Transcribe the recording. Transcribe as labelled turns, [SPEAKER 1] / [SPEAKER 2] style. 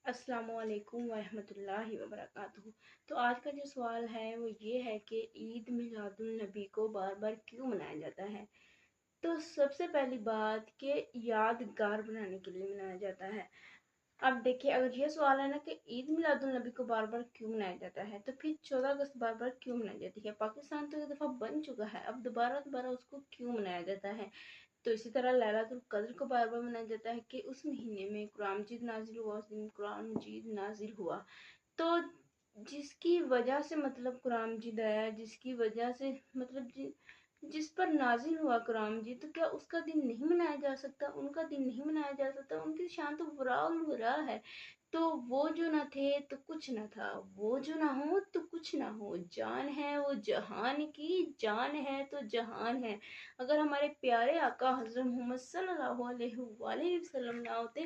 [SPEAKER 1] السلام علیکم ورحمۃ اللہ وبرکاتہ۔ تو آج کا جو سوال ہے وہ یہ ہے کہ عید میلاد النبی کو بار بار کیوں منایا جاتا ہے؟ تو سب سے پہلی بات کہ یادگار بنانے کے لیے منایا جاتا ہے۔ اب دیکھیں، اگر یہ سوال ہے نا کہ عید میلاد النبی کو بار بار کیوں منایا جاتا ہے، تو پھر 14 اگست بار بار کیوں منائی جاتی ہے؟ پاکستان تو ایک دفعہ بن چکا ہے، اب دوبارہ اس کو کیوں منایا جاتا ہے؟ تو اسی طرح لیلۃ القدر کو بار بار منایا جاتا ہے کہ اس مہینے میں قرآن مجید نازل ہوا، اس دن قرآن مجید نازل ہوا۔ تو جس کی وجہ سے قرآن مجید آیا، جس کی وجہ سے جس پر نازل ہوا قرآن مجید، تو کیا اس کا دن نہیں منایا جا سکتا؟ ان کا دن نہیں منایا جا سکتا؟ ان کی شان تو برا ہے۔ تو وہ جو نہ تھے تو کچھ نہ تھا، وہ جو نہ ہو تو کچھ نہ ہو، جان ہے وہ جہان کی، جان ہے تو جہان ہے۔ اگر ہمارے پیارے آقا حضرت محمد صلی اللہ علیہ وآلہ وسلم نہ ہوتے